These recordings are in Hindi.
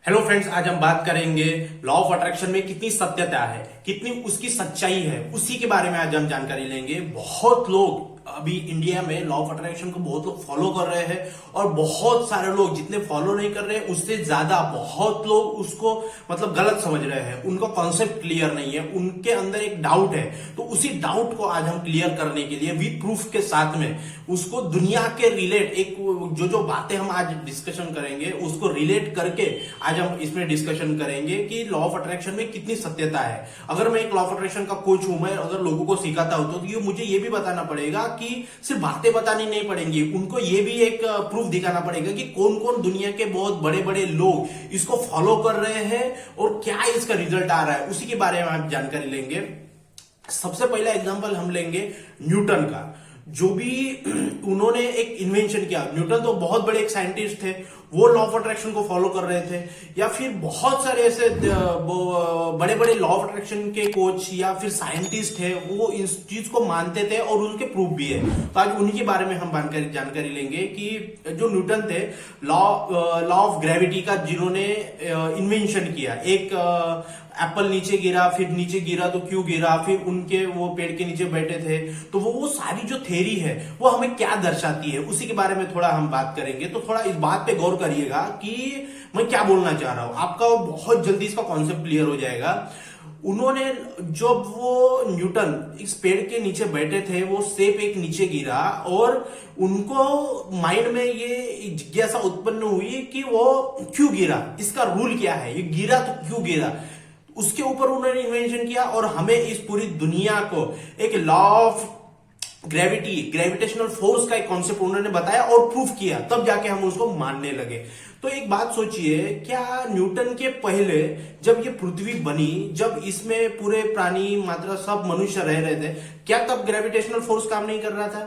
हेलो फ्रेंड्स, आज हम बात करेंगे लॉ ऑफ अट्रैक्शन में कितनी सत्यता है, कितनी उसकी सच्चाई है, उसी के बारे में आज हम जानकारी लेंगे। बहुत लोग अभी इंडिया में लॉ ऑफ अट्रैक्शन को बहुत लोग फॉलो कर रहे हैं और बहुत सारे लोग जितने फॉलो नहीं कर रहे हैं उससे ज्यादा बहुत लोग उसको मतलब गलत समझ रहे हैं। उनका कॉन्सेप्ट क्लियर नहीं है, उनके अंदर एक डाउट है। तो उसी डाउट को आज हम क्लियर करने के लिए विद प्रूफ के साथ में उसको दुनिया के रिलेट एक जो बातें हम आज डिस्कशन करेंगे उसको रिलेट करके आज हम इसमें डिस्कशन करेंगे कि लॉ ऑफ अट्रैक्शन में कितनी सत्यता है। अगर मैं एक लॉ ऑफ अट्रैक्शन का कोच हूं, मैं अगर लोगों को सिखाता हूं तो मुझे ये भी बताना पड़ेगा कि सिर्फ बातें बतानी नहीं पड़ेंगी, उनको ये भी एक प्रूफ दिखाना पड़ेगा कि कौन कौन दुनिया के बहुत बड़े बड़े लोग इसको फॉलो कर रहे हैं और क्या इसका रिजल्ट आ रहा है, उसी के बारे में आप जानकारी लेंगे। सबसे पहला एग्जांपल हम लेंगे न्यूटन का। जो भी उन्होंने एक इन्वेंशन किया, न्यूटन तो बहुत बड़े एक साइंटिस्ट थे, वो लॉ ऑफ अट्रैक्शन को फॉलो कर रहे थे, या फिर बहुत सारे ऐसे बड़े बड़े लॉ ऑफ अट्रैक्शन के कोच या फिर साइंटिस्ट है, वो इस चीज को मानते थे और उनके प्रूफ भी है। तो आज उन्हीं के बारे में हम जानकारी लेंगे कि जो न्यूटन थे, लॉ ऑफ ग्रेविटी का जिन्होंने इन्वेंशन किया। एक एप्पल नीचे गिरा, फिर नीचे गिरा तो क्यों गिरा, फिर उनके वो पेड़ के नीचे बैठे थे, तो वो सारी जो थ्योरी है वो हमें क्या दर्शाती है, उसी के बारे में थोड़ा हम बात करेंगे। तो थोड़ा इस बात पे गौर करिएगा कि मैं क्या बोलना चाह रहा हूं, आपका बहुत जल्दी इसका कॉन्सेप्ट क्लियर हो जाएगा। उन्होंने जब वो न्यूटन इस पेड़ के नीचे बैठे थे, वो सेब एक नीचे गिरा और उनको माइंड में ये जिज्ञासा उत्पन्न हुई कि वो क्यों गिरा, इसका रूल क्या है, ये गिरा तो क्यों गिरा। उसके ऊपर उन्होंने इन्वेंशन किया और हमें इस पूरी दुनिया को एक law of gravity, gravitational force का एक कॉन्सेप्ट उन्होंने बताया और प्रूफ किया, तब जाके हम उसको मानने लगे। तो एक बात सोचिए, क्या न्यूटन के पहले जब ये पृथ्वी बनी, जब इसमें पूरे प्राणी मात्रा सब मनुष्य रह रहे थे, क्या तब ग्रेविटेशनल फोर्स काम नहीं कर रहा था?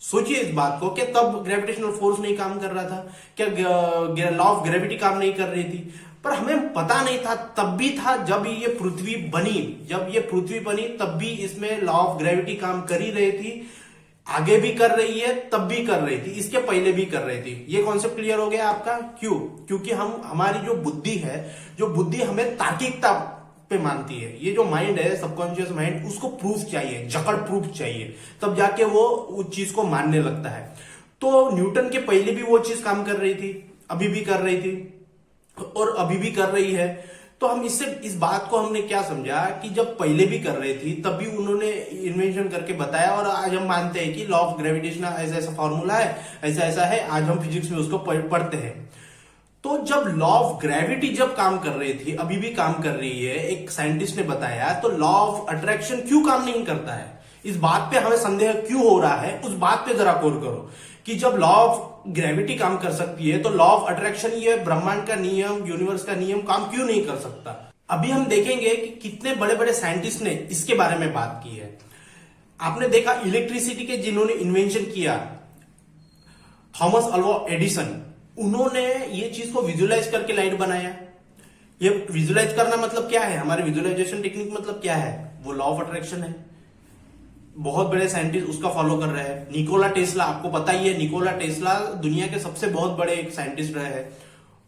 सोचिए इस बात को, क्या तब ग्रेविटेशनल फोर्स नहीं काम कर रहा था? क्या लॉ ऑफ ग्रेविटी काम नहीं कर रही थी? पर हमें पता नहीं था, तब भी था जब ये पृथ्वी बनी। जब ये पृथ्वी बनी तब भी इसमें लॉ ऑफ ग्रेविटी काम कर ही रही थी, आगे भी कर रही है, तब भी कर रही थी, इसके पहले भी कर रही थी। ये कॉन्सेप्ट क्लियर हो गया आपका? क्यों? क्योंकि हमारी जो बुद्धि है, जो बुद्धि हमें तार्किकता पे मानती है, ये जो माइंड है, सबकॉन्शियस माइंड, उसको प्रूफ चाहिए, जकड़ प्रूफ चाहिए, तब जाके वो उस चीज को मानने लगता है। तो न्यूटन के पहले भी वो चीज काम कर रही थी, अभी भी कर रही थी और अभी भी कर रही है। तो हम इस बात को हमने क्या समझा कि जब पहले भी कर रही थी तब भी उन्होंने इन्वेंशन करके बताया और आज हम मानते हैं कि लॉ ऑफ ग्रेविटेशन ऐसा ऐसा फॉर्मूला है, ऐसा ऐसा है, आज हम फिजिक्स में उसको पढ़ते हैं। तो जब लॉ ऑफ ग्रेविटी जब काम कर रही थी, अभी भी काम कर रही है, एक साइंटिस्ट ने बताया, तो लॉ ऑफ अट्रैक्शन क्यों काम नहीं करता है, इस बात पे हमें संदेह क्यों हो रहा है, उस बात पे जरा गौर करो कि जब लॉ ऑफ ग्रेविटी काम कर सकती है तो लॉ ऑफ अट्रैक्शन, ये ब्रह्मांड का नियम, यूनिवर्स का नियम काम क्यों नहीं कर सकता। अभी हम देखेंगे कि कितने बड़े बड़े साइंटिस्ट ने इसके बारे में बात की है। आपने देखा इलेक्ट्रिसिटी के जिन्होंने इन्वेंशन किया, थॉमस अल्वा एडिसन, उन्होंने ये चीज को विजुअलाइज करके लाइट बनाया। ये विजुअलाइज करना मतलब क्या है, हमारे विजुअलाइजेशन टेक्निक मतलब क्या है, वो लॉ ऑफ अट्रैक्शन है। बहुत बड़े साइंटिस्ट उसका फॉलो कर रहे हैं। निकोला टेस्ला, आपको पता ही है, निकोला टेस्ला दुनिया के सबसे बहुत बड़े एक साइंटिस्ट रहे हैं।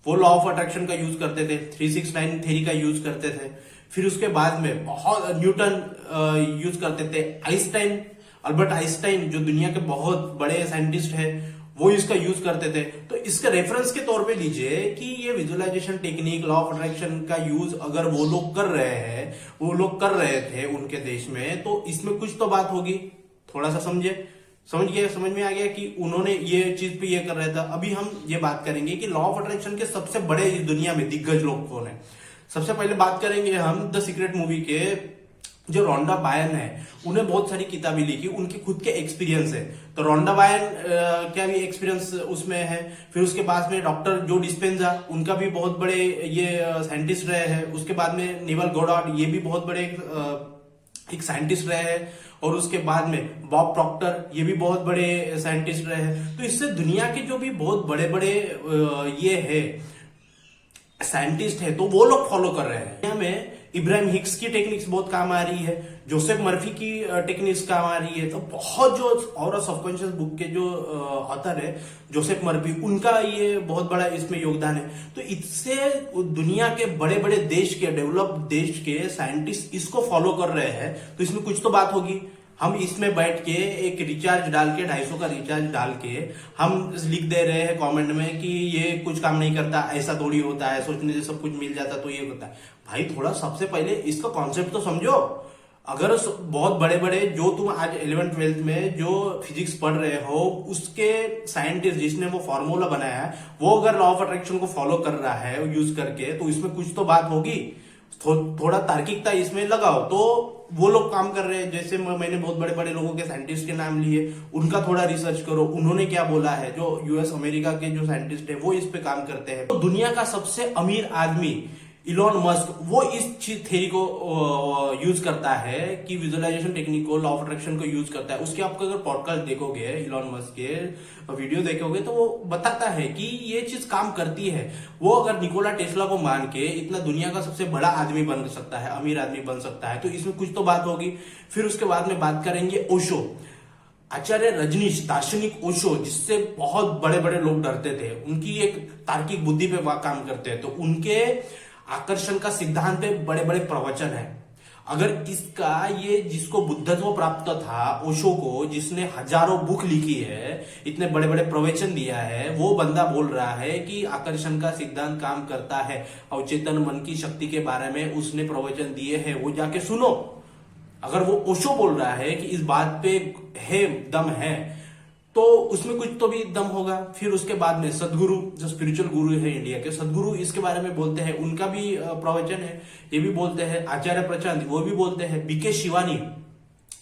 वो लॉ ऑफ अट्रैक्शन का यूज करते थे, 369 थ्योरी का यूज करते थे। फिर उसके बाद में बहुत न्यूटन यूज करते थे, आइंस्टाइन, अल्बर्ट आइंस्टाइन जो दुनिया के बहुत बड़े साइंटिस्ट है, वो इसका यूज करते थे। तो इसका रेफरेंस के तौर पे लीजिए कि ये visualization technique, law of attraction का यूज अगर वो लोग कर रहे हैं, वो लोग कर रहे थे उनके देश में, तो इसमें कुछ तो बात होगी। थोड़ा सा समझ में आ गया कि उन्होंने ये चीज पे ये कर रहा था। अभी हम ये बात करेंगे कि लॉ ऑफ अट्रैक्शन के सबसे बड़े इस दुनिया में दिग्गज लोग कौन है। सबसे पहले बात करेंगे हम द सीक्रेट मूवी के जो रोंडा बायन है, उन्हें बहुत सारी किताबें लिखी, उनके खुद के एक्सपीरियंस है। तो रोंडा बायन क्या भी एक्सपीरियंस उसमें है। फिर उसके बाद में डॉक्टर जो डिस्पेंजा, उनका भी बहुत बड़े ये साइंटिस्ट रहे हैं। उसके बाद में निवल गोडार्ड, ये भी बहुत बड़े एक साइंटिस्ट रहे हैं। और उसके बाद में बॉब प्रॉक्टर, ये भी बहुत बड़े साइंटिस्ट रहे हैं। तो इससे दुनिया के जो भी बहुत बड़े बड़े ये है साइंटिस्ट है, तो वो लोग फॉलो कर रहे हैं। दुनिया में इब्राहिम हिक्स की टेक्निक्स बहुत काम आ रही है, जोसेफ मर्फी की टेक्निक्स काम आ रही है। तो बहुत जो और सबकॉन्शियस बुक के जो ऑथर है जोसेफ मर्फी, उनका ये बहुत बड़ा इसमें योगदान है। तो इससे दुनिया के बड़े बड़े देश के, डेवलप देश के साइंटिस्ट इसको फॉलो कर रहे हैं, तो इसमें कुछ तो बात होगी। हम इसमें बैठ के एक रिचार्ज डाल के 250 का रिचार्ज डाल के हम लिख दे रहे हैं कमेंट में कि ये कुछ काम नहीं करता, ऐसा थोड़ी होता है, सोचने से सब कुछ मिल जाता तो ये होता है। भाई थोड़ा सबसे पहले इसका कॉन्सेप्ट तो समझो। अगर बहुत बड़े बड़े जो तुम आज 11th 12th में जो फिजिक्स पढ़ रहे हो, उसके साइंटिस्ट जिसने वो फॉर्मूला बनाया है, वो अगर लॉ ऑफ अट्रैक्शन को फॉलो कर रहा है यूज करके, तो इसमें कुछ तो बात होगी। थोड़ा तार्किकता इसमें लगाओ तो वो लोग काम कर रहे हैं। जैसे मैंने बहुत बड़े बड़े लोगों के साइंटिस्ट के नाम लिए, उनका थोड़ा रिसर्च करो, उन्होंने क्या बोला है। जो यूएस अमेरिका के जो साइंटिस्ट है वो इस पे काम करते हैं। तो दुनिया का सबसे अमीर आदमी इलॉन मस्क, वो इस थ्योरी को यूज करता है कि विजुअलाइजेशन टेक्निक को, लॉ ऑफ अट्रैक्शन को यूज करता है। उसके आप अगर पॉडकास्ट देखोगे, इलॉन मस्क के वीडियो देखोगे, तो वो बताता है कि ये चीज काम करती है। वो अगर निकोला टेस्ला को मान के इतना दुनिया का सबसे बड़ा आदमी बन सकता है, अमीर आदमी बन सकता है, तो इसमें कुछ तो बात होगी। फिर उसके बाद में बात करेंगे ओशो, आचार्य रजनीश, दार्शनिक ओशो, जिससे बहुत बड़े बड़े लोग डरते थे। उनकी एक तार्किक बुद्धि पे काम करते हैं, तो उनके आकर्षण का सिद्धांत पे बड़े बड़े प्रवचन है। अगर इसका ये जिसको बुद्धत्व प्राप्त था, ओशो को, जिसने हजारों बुक लिखी है, इतने बड़े बड़े प्रवचन दिया है, वो बंदा बोल रहा है कि आकर्षण का सिद्धांत काम करता है, अवचेतन मन की शक्ति के बारे में उसने प्रवचन दिए हैं, वो जाके सुनो। अगर वो ओशो बोल रहा है कि इस बात पे है दम है, तो उसमें कुछ तो भी दम होगा। फिर उसके बाद में सदगुरु, जो स्पिरिचुअल गुरु है इंडिया के, सदगुरु इसके बारे में बोलते हैं, उनका भी प्रवचन है, ये भी बोलते हैं। आचार्य प्रचंड वो भी बोलते हैं। बीके शिवानी,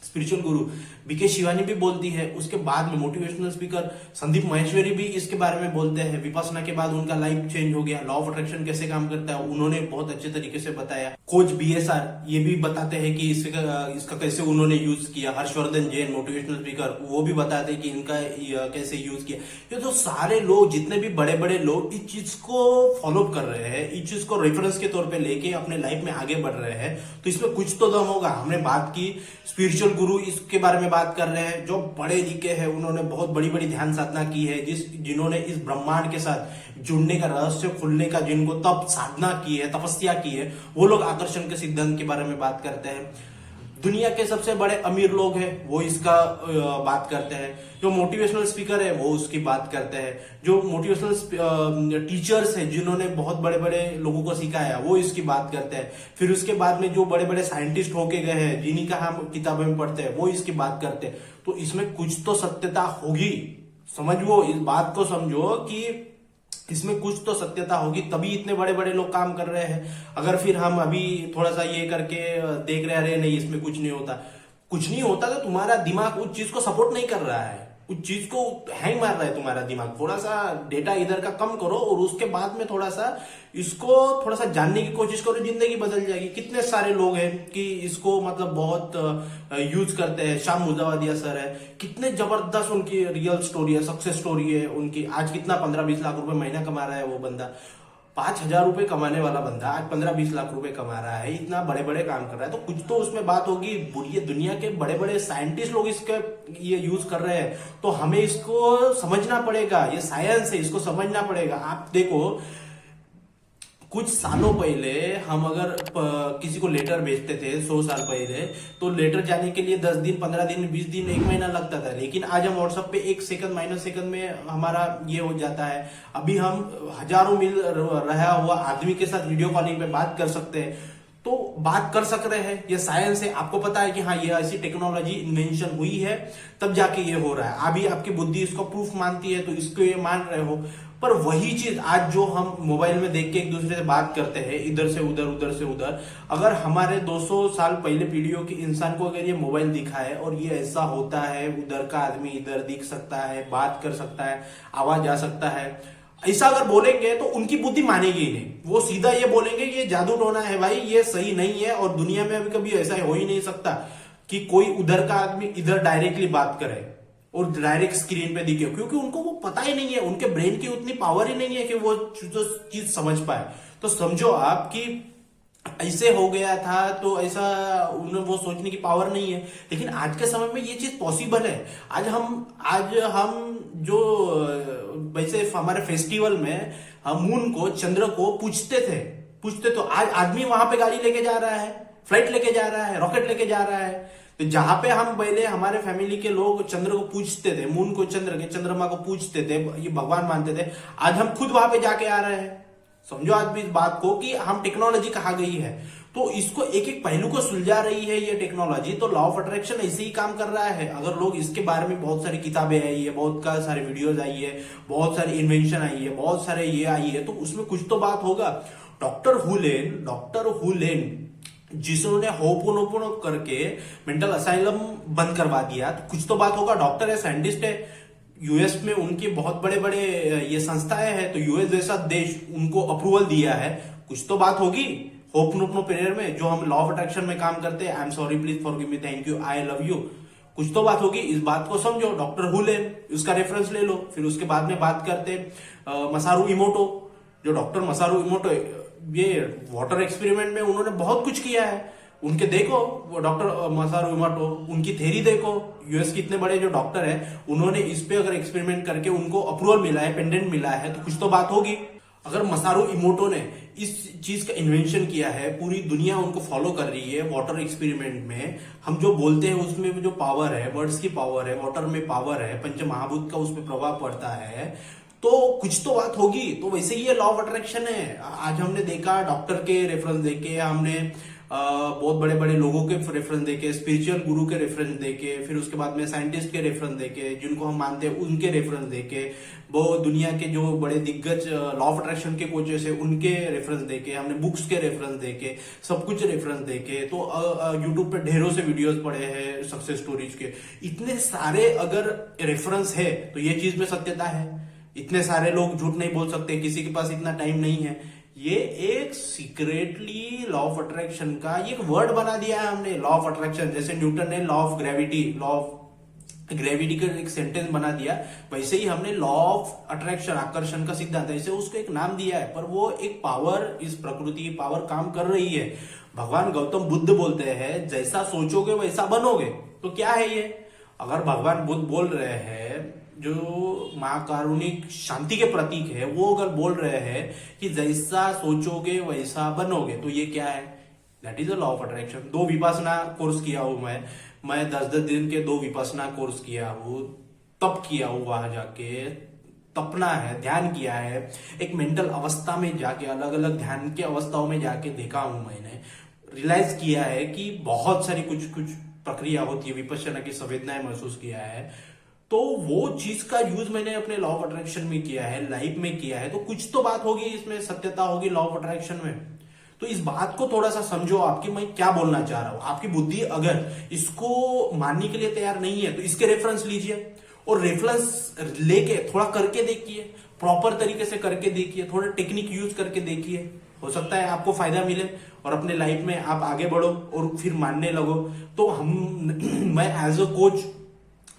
स्पिरिचुअल गुरु बीके शिवानी भी बोलती है। उसके बाद में मोटिवेशनल स्पीकर संदीप माहेश्वरी भी इसके बारे में बोलते हैं। विपස්සना के बाद उनका लाइफ चेंज हो गया। लॉ ऑफ अट्रैक्शन कैसे काम करता है उन्होंने बहुत अच्छे तरीके से बताया। कोच बीएसआर ये भी बताते हैं कि इसका कैसे उन्होंने यूज किया। हर्षवर्धन जैन, मोटिवेशनल स्पीकर, वो भी बताते हैं कि इनका कैसे यूज किया। ये तो सारे लोग, जितने भी बड़े बड़े लोग इस चीज को फॉलो कर रहे हैं, इस चीज को रेफरेंस के तौर पे लेके अपने लाइफ में आगे बढ़ रहे हैं, तो इसमें कुछ तो दम होगा। हमने बात की स्पिरिचुअल गुरु, इसके बारे में बात कर रहे हैं, जो पढ़े लिखे हैं, उन्होंने बहुत बड़ी बड़ी ध्यान साधना की है, जिन्होंने इस ब्रह्मांड के साथ जुड़ने का, रहस्य खुलने का, जिनको तप साधना की है, तपस्या की है, वो लोग आकर्षण के सिद्धांत के बारे में बात करते हैं। दुनिया के सबसे बड़े अमीर लोग हैं, वो इसका बात करते हैं। जो मोटिवेशनल स्पीकर है वो उसकी बात करते हैं। जो मोटिवेशनल टीचर्स हैं, जिन्होंने बहुत बड़े बड़े लोगों को सिखाया, वो इसकी बात करते हैं। फिर उसके बाद में जो बड़े बड़े साइंटिस्ट होके गए हैं, जिन्हीं का हम किताबें में पढ़ते हैं, वो इसकी बात करते हैं। तो इसमें कुछ तो सत्यता होगी। समझो, इस बात को समझो कि इसमें कुछ तो सत्यता होगी, तभी इतने बड़े बड़े लोग काम कर रहे हैं। अगर फिर हम अभी थोड़ा सा ये करके देख रहे हैं, नहीं इसमें कुछ नहीं होता, कुछ नहीं होता, तो तुम्हारा दिमाग उस चीज को सपोर्ट नहीं कर रहा है, उस चीज को हैंग मार रहा है तुम्हारा दिमाग। थोड़ा सा डेटा इधर का कम करो और उसके बाद में थोड़ा सा इसको थोड़ा सा जानने की कोशिश करो, जिंदगी बदल जाएगी। कितने सारे लोग हैं कि इसको मतलब बहुत यूज करते हैं। शाम मुजावदिया सर है, कितने जबरदस्त उनकी रियल स्टोरी है, सक्सेस स्टोरी है उनकी। आज कितना 15-20 लाख रुपए महीना कमा रहा है वो बंदा। 5,000 रुपए कमाने वाला बंदा आज 15-20 लाख रुपए कमा रहा है, इतना बड़े बड़े काम कर रहा है। तो कुछ तो उसमें बात होगी। ये दुनिया के बड़े बड़े साइंटिस्ट लोग इसका ये यूज कर रहे हैं, तो हमें इसको समझना पड़ेगा। ये साइंस है, इसको समझना पड़ेगा। आप देखो, कुछ सालों पहले हम अगर किसी को लेटर भेजते थे 100 साल पहले, तो लेटर जाने के लिए 10 दिन, 15 दिन, 20 दिन, 1 महीना लगता था। लेकिन आज हम व्हाट्सएप पे 1 सेकंड, माइनस सेकंड में हमारा ये हो जाता है। अभी हम हजारों मील रहा हुआ आदमी के साथ वीडियो कॉलिंग पे बात कर सकते हैं। तो बात कर सक रहे हैं, ये साइंस है। आपको पता है कि हाँ, ये ऐसी टेक्नोलॉजी इन्वेंशन हुई है, तब जाके ये हो रहा है। अभी आपकी बुद्धि इसको प्रूफ मानती है, तो इसको ये मान रहे हो। पर वही चीज आज जो हम मोबाइल में देख के एक दूसरे से बात करते हैं, इधर से उधर, उधर से उधर, अगर हमारे 200 साल पहले पीढ़ियों के इंसान को अगर ये मोबाइल दिखा है और ये ऐसा होता है, उधर का आदमी इधर दिख सकता है, बात कर सकता है, आवाज आ सकता है, ऐसा अगर बोलेंगे तो उनकी बुद्धि मानेगी ही नहीं। वो सीधा ये बोलेंगे कि ये जादू टोना है भाई, ये सही नहीं है। और दुनिया में अभी कभी ऐसा हो ही नहीं सकता कि कोई उधर का आदमी इधर डायरेक्टली बात करे और डायरेक्ट स्क्रीन पे दिखे, क्योंकि उनको वो पता ही नहीं है, उनके ब्रेन की उतनी पावर ही नहीं है कि वो जो चीज समझ पाए। तो समझो आप कि ऐसे हो गया था तो ऐसा उन्हें वो सोचने की पावर नहीं है। लेकिन आज के समय में ये चीज पॉसिबल है। आज हम जो वैसे हमारे फेस्टिवल में हम मून को, चंद्र को पूछते तो आज आदमी वहां पे गाड़ी लेके जा रहा है, फ्लाइट लेके जा रहा है, रॉकेट लेके जा रहा है। तो जहां पे हम पहले हमारे फैमिली के लोग चंद्र को पूछते थे, मून को, चंद्रमा को पूछते थे, ये भगवान मानते थे, आज हम खुद वहां पे जाके आ रहे हैं। समझो आज भी इस बात को कि हम टेक्नोलॉजी कहाँ गई है। तो इसको एक एक पहलू को सुलझा रही है ये टेक्नोलॉजी। तो लॉ ऑफ अट्रैक्शन ऐसे ही काम कर रहा है। अगर लोग इसके बारे में, बहुत सारी किताबें आई है, बहुत सारे वीडियोज आई है, बहुत सारी इन्वेंशन आई है, बहुत सारे ये आई है, तो उसमें कुछ तो बात होगा। डॉक्टर हुलेन जिन्होंने होपोनोपोनो करके मेंटल असाइलम बंद करवा दिया, तो कुछ तो बात होगा। डॉक्टर है, साइंटिस्ट है, यूएस में उनके बहुत बड़े बड़े ये संस्थाएं हैं, तो यूएस जैसा देश उनको अप्रूवल दिया है, कुछ तो बात होगी होपोनोपोनो पीरियड में। जो हम लॉ ऑफ अट्रैक्शन में काम करते हैं, I am sorry, please forgive me, thank you, I love you, कुछ तो बात होगी। इस बात को समझो। डॉक्टर हुलेन, उसका रेफरेंस ले लो। फिर उसके बाद में बात करते मसारू इमोटो। जो डॉक्टर मसारू इमोटो, ये वाटर एक्सपेरिमेंट में उन्होंने बहुत कुछ किया है। उनके देखो, वो डॉक्टर मसारू इमोटो, उनकी थ्योरी देखो। यूएस के इतने बड़े जो डॉक्टर है, उन्होंने इस पे अगर एक्सपेरिमेंट करके उनको अप्रूवल मिला है, पेटेंट मिला है, तो कुछ तो बात होगी। अगर मसारू इमोटो ने इस चीज का इन्वेंशन किया है, पूरी दुनिया उनको फॉलो कर रही है वाटर एक्सपेरिमेंट में, हम जो बोलते हैं उसमें जो पावर है, वर्ड्स की पावर है, वाटर में पावर है, पंच महाभूत का उसमें प्रभाव पड़ता है, तो कुछ तो बात होगी। तो वैसे ही ये लॉ ऑफ अट्रैक्शन है। आज हमने देखा, डॉक्टर के रेफरेंस देके, हमने बहुत बड़े बड़े लोगों के रेफरेंस देके, स्पिरिचुअल गुरु के रेफरेंस देके, फिर उसके बाद में साइंटिस्ट के रेफरेंस देके, जिनको हम मानते हैं उनके रेफरेंस देके, वो दुनिया के जो बड़े दिग्गज लॉ ऑफ अट्रैक्शन के कोचेस है उनके रेफरेंस देके, हमने बुक्स के रेफरेंस देके, सब कुछ रेफरेंस देके, तो यूट्यूब पे ढेरों से वीडियोस पड़े हैं सक्सेस स्टोरीज के। इतने सारे अगर रेफरेंस है तो ये चीज में सत्यता है। इतने सारे लोग झूठ नहीं बोल सकते, किसी के पास इतना टाइम नहीं है। ये एक सीक्रेटली लॉ ऑफ अट्रैक्शन का एक वर्ड बना दिया है हमने, लॉ ऑफ अट्रैक्शन। जैसे न्यूटन ने लॉ ऑफ ग्रेविटी का एक सेंटेंस बना दिया, वैसे ही हमने लॉ ऑफ अट्रैक्शन, आकर्षण का सिद्धांत, ऐसे उसको एक नाम दिया है। पर वो एक पावर, इस प्रकृति की पावर काम कर रही है। भगवान गौतम बुद्ध बोलते हैं, जैसा सोचोगे वैसा बनोगे। तो क्या है ये? अगर भगवान बुद्ध बोल रहे हैं, जो महाकारुणिक शांति के प्रतीक है, वो अगर बोल रहे हैं कि जैसा सोचोगे वैसा बनोगे, तो ये क्या है? That is a law of attraction. 2 Vipassana course किया हूं मैं 10-10 दिन के 2 विपासना कोर्स किया हूं, तप किया हूं, वहां जाके तपना है, ध्यान किया है, एक मेंटल अवस्था में जाके, अलग अलग ध्यान के अवस्थाओं में जाके देखा हूं। मैंने रियलाइज किया है कि बहुत सारी कुछ प्रक्रिया होती है, विपश्यना की संवेदनाएं महसूस किया है। तो वो चीज का यूज मैंने अपने लॉ ऑफ अट्रैक्शन में किया है, लाइफ में किया है, तो कुछ तो बात होगी, इसमें सत्यता होगी लॉ ऑफ अट्रैक्शन में। तो इस बात को थोड़ा सा समझो, आपकी मैं क्या बोलना चाह रहा हूं। आपकी बुद्धि अगर इसको मानने के लिए तैयार नहीं है, तो इसके रेफरेंस लीजिए और रेफरेंस लेके थोड़ा करके देखिए, प्रॉपर तरीके से करके देखिए, थोड़ा टेक्निक यूज करके देखिए। हो सकता है आपको फायदा मिले और अपने लाइफ में आप आगे बढ़ो और फिर मानने लगो। तो मैं as a coach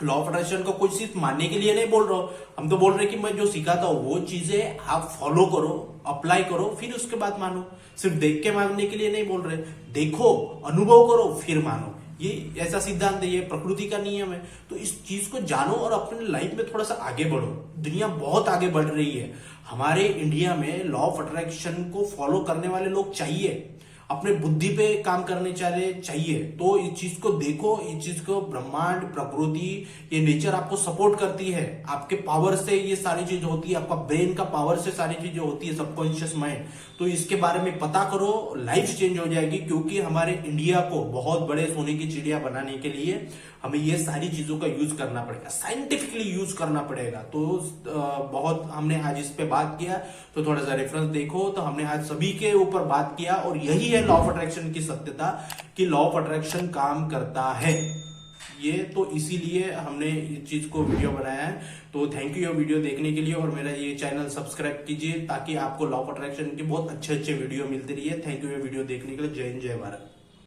law of attraction को कुछ सिर्फ मानने के लिए नहीं बोल रहा हूं, हम तो बोल रहे कि मैं जो सिखाता हूं वो चीजें आप फॉलो करो, अप्लाई करो, फिर उसके बाद मानो। सिर्फ देख के मानने के लिए नहीं बोल रहे, देखो, अनुभव करो, फिर मानो। ये ऐसा सिद्धांत है, ये प्रकृति का नियम है। तो इस चीज को जानो और अपने लाइफ में थोड़ा सा आगे बढ़ो। दुनिया बहुत आगे बढ़ रही है। हमारे इंडिया में लॉ ऑफ अट्रैक्शन को फॉलो करने वाले लोग चाहिए, अपने बुद्धि पे काम करने चाहिए। तो इस चीज को देखो, इस चीज को ब्रह्मांड, प्रकृति, ये नेचर आपको सपोर्ट करती है। आपके पावर से ये सारी चीज होती है, आपका ब्रेन का पावर से सारी चीजें होती है, सबकॉन्शियस माइंड। तो इसके बारे में पता करो, लाइफ चेंज हो जाएगी। क्योंकि हमारे इंडिया को बहुत बड़े सोने की चिड़िया बनाने के लिए हमें ये सारी चीजों का यूज करना पड़ेगा, साइंटिफिकली यूज करना पड़ेगा। तो बहुत हमने आज इस पे बात किया, तो थोड़ा सा रेफरेंस देखो। तो हमने आज सभी के ऊपर बात किया और यही है लॉ ऑफ अट्रैक्शन की सत्यता, कि लॉ ऑफ अट्रैक्शन काम करता है। ये तो इसीलिए हमने इस चीज को वीडियो बनाया है। तो थैंक यू ये वीडियो देखने के लिए, और मेरा ये चैनल सब्सक्राइब कीजिए ताकि आपको लॉ ऑफ अट्रैक्शन के बहुत अच्छे वीडियो मिलते रहिए। थैंक यू ये वीडियो देखने के लिए। जय हिंद, जय भारत।